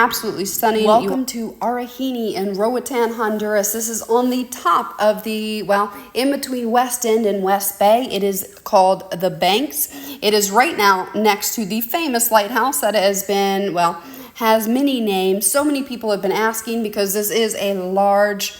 absolutely stunning. Welcome to Arahini in Roatan, Honduras. This is on the top of the, well, in between West End and West Bay. It is called The Banks. It is right now next to the famous lighthouse that has been, well, has many names. So many people have been asking because this is a large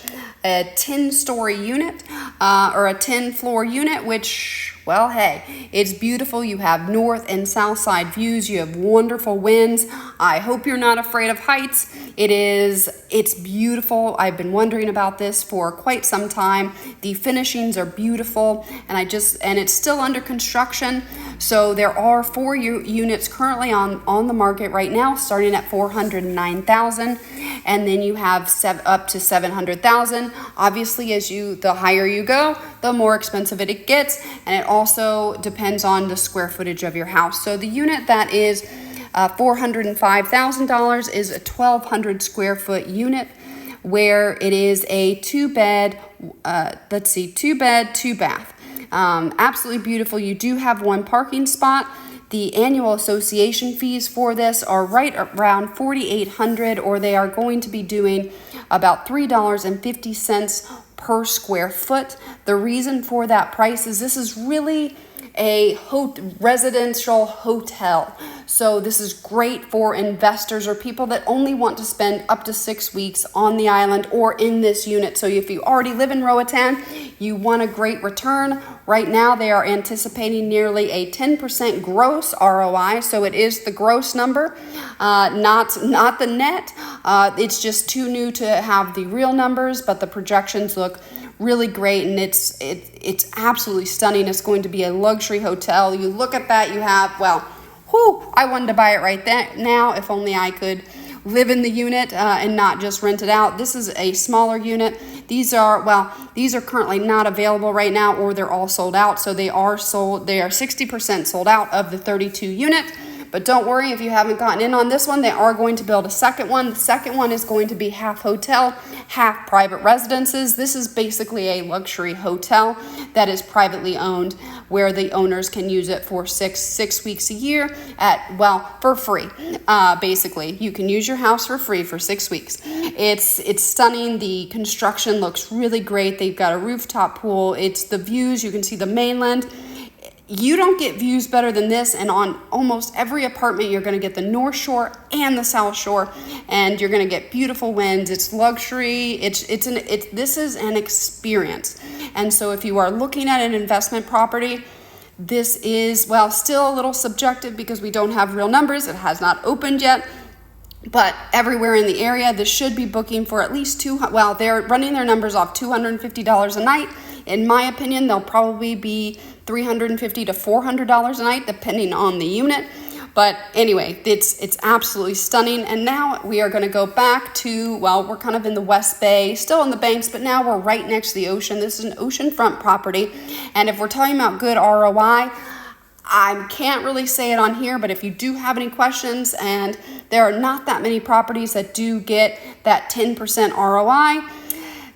10-story unit or a 10-floor unit, which, well, hey, it's beautiful. You have north and south side views. You have wonderful winds. I hope you're not afraid of heights. It's beautiful. I've been wondering about this for quite some time. The finishings are beautiful, and it's still under construction. So there are 4 units currently on the market right now, starting at $409,000, and then you have up to $700,000. Obviously, the higher you go, the more expensive it gets, and it also depends on the square footage of your house. So the unit that is $405,000 is a 1,200 square foot unit, where it is a 2-bed, 2-bed, 2-bath. Absolutely beautiful. You do have 1 parking spot. The annual association fees for this are right around $4,800, or they are going to be doing about $3.50 per square foot. The reason for that price is this is really a residential hotel. So this is great for investors or people that only want to spend up to 6 weeks on the island or in this unit. So if you already live in Roatan, you want a great return. Right now, they are anticipating nearly a 10% gross ROI. So it is the gross number, not the net. It's just too new to have the real numbers, but the projections look really great, and it's absolutely stunning. It's going to be a luxury hotel. You look at that, you have, well, I wanted to buy it right now. If only I could live in the unit and not just rent it out. This is a smaller unit. These are currently not available right now, or they're all sold out. So they are 60% sold out of the 32 unit. But don't worry if you haven't gotten in on this one. They are going to build a second one. The second one is going to be half hotel, half private residences. This is basically a luxury hotel that is privately owned, where the owners can use it for six weeks a year for free. Basically, you can use your house for free for 6 weeks. It's stunning. The construction looks really great. They've got a rooftop pool. It's the views. You can see the mainland. You don't get views better than this, and on almost every apartment, you're going to get the North Shore and the South Shore, and you're going to get beautiful winds. It's luxury. This is an experience. And so if you are looking at an investment property, this is, still a little subjective because we don't have real numbers. It has not opened yet. But everywhere in the area, this should be booking for at least they're running their numbers off $250 a night. In my opinion, they'll probably be $350 to $400 a night, depending on the unit. But anyway, it's absolutely stunning. And now we are going to go back to, we're kind of in the West Bay, still in the Banks, but now we're right next to the ocean. This is an oceanfront property. And if we're talking about good ROI, I can't really say it on here, but if you do have any questions, and there are not that many properties that do get that 10% ROI,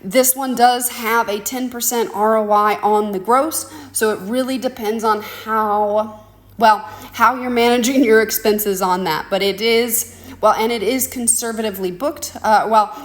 this one does have a 10% ROI on the gross. So it really depends on how you're managing your expenses on that. But it is, and it is conservatively booked.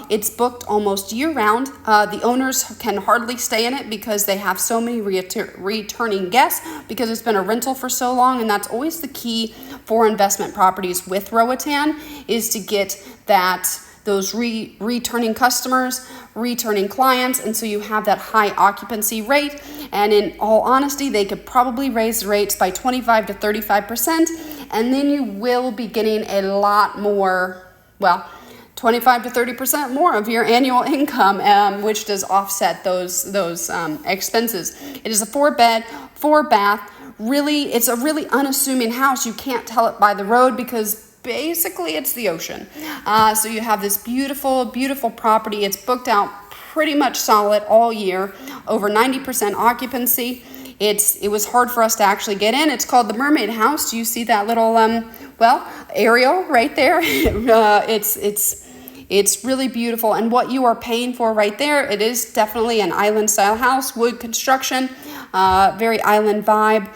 It's booked almost year round. The owners can hardly stay in it because they have so many returning guests, because it's been a rental for so long. And that's always the key for investment properties with Roatan, is to get those returning customers, returning clients, and so you have that high occupancy rate. And in all honesty, they could probably raise the rates by 25 to 35%, and then you will be getting a lot more, 25 to 30% more of your annual income, which does offset those expenses. It is a 4-bed, 4-bath. Really, it's a really unassuming house. You can't tell it by the road because basically it's the ocean. So you have this beautiful, beautiful property. It's booked out pretty much solid all year, over 90% occupancy. It was hard for us to actually get in. It's called the Mermaid House. Do you see that little aerial right there? It's really beautiful. And what you are paying for right there, it is definitely an island style house, wood construction, very island vibe.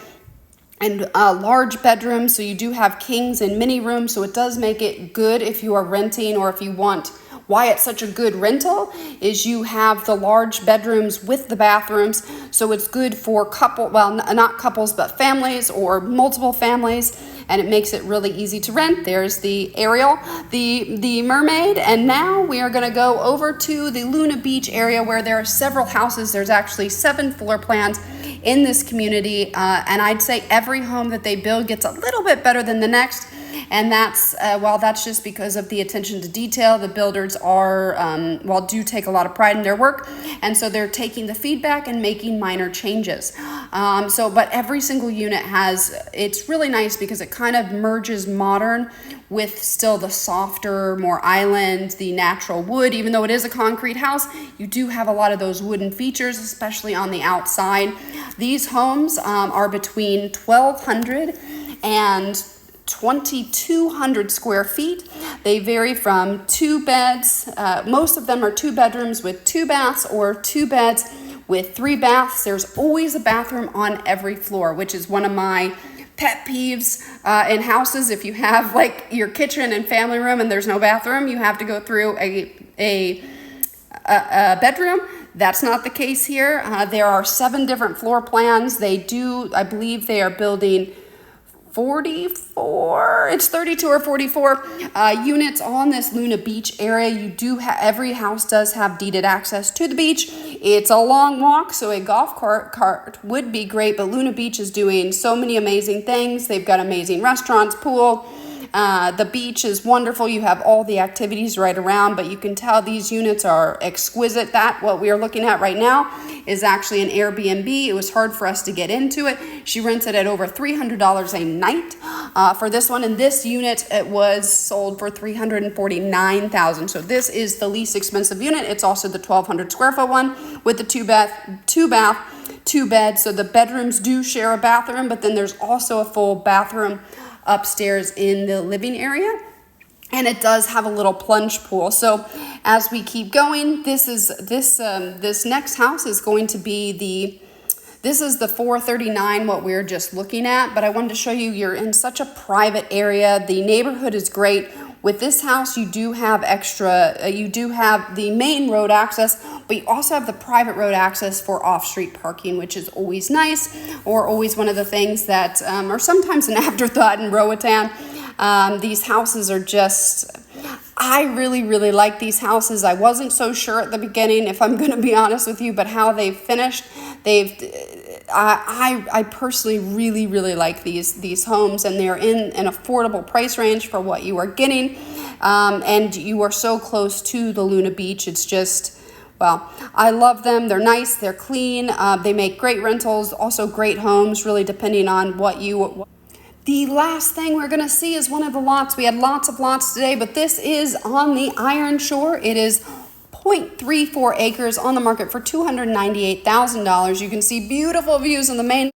and large bedrooms. So you do have kings and mini rooms. So it does make it good if you are renting, or if you want. Why it's such a good rental is you have the large bedrooms with the bathrooms. So it's good for not couples, but families or multiple families. And it makes it really easy to rent. There's the Ariel, the mermaid. And now we are going to go over to the Luna Beach area, where there are several houses. There's actually 7 floor plans in this community. And I'd say every home that they build gets a little bit better than the next. And that's just because of the attention to detail. The builders do take a lot of pride in their work. And so they're taking the feedback and making minor changes. But every single unit it's really nice because it kind of merges modern with still the softer, more island, the natural wood. Even though it is a concrete house, you do have a lot of those wooden features, especially on the outside. These homes are between 1,200 and 2,200 square feet. They vary from 2 beds. Most of them are 2 bedrooms with 2 baths, or 2 beds with 3 baths. There's always a bathroom on every floor, which is one of my pet peeves in houses. If you have like your kitchen and family room and there's no bathroom, you have to go through a bedroom. That's not the case here. There are 7 different floor plans. I believe they are building 44, it's 32 or 44 units on this Luna Beach area. You do every house does have deeded access to the beach. It's a long walk, so a golf cart would be great, but Luna Beach is doing so many amazing things. They've got amazing restaurants, pool. The beach is wonderful. You have all the activities right around, but you can tell these units are exquisite. What we are looking at right now is actually an Airbnb. It was hard for us to get into it. She rents it at over $300 a night for this one, and this unit, it was sold for $349,000. So this is the least expensive unit. It's also the 1,200 square foot one with the two bath, two beds. So the bedrooms do share a bathroom, but then there's also a full bathroom upstairs in the living area, and it does have a little plunge pool. So as we keep going, this next house is going to be this is the 439, what we're just looking at, but I wanted to show you, you're in such a private area. The neighborhood is great. With this house, you do have you do have the main road access, but you also have the private road access for off-street parking, which is always nice, or always one of the things that are sometimes an afterthought in Roatan. These houses are I really, really like these houses. I wasn't so sure at the beginning, if I'm going to be honest with you, but how they've finished, I personally really, really like these homes, and they're in an affordable price range for what you are getting, and you are so close to the Luna Beach. It's just, I love them. They're nice, they're clean, they make great rentals, also great homes, really depending on what you. The last thing we're going to see is one of the lots. We had lots of lots today, but this is on the Iron Shore. It is 0.34 acres on the market for $298,000. You can see beautiful views on the main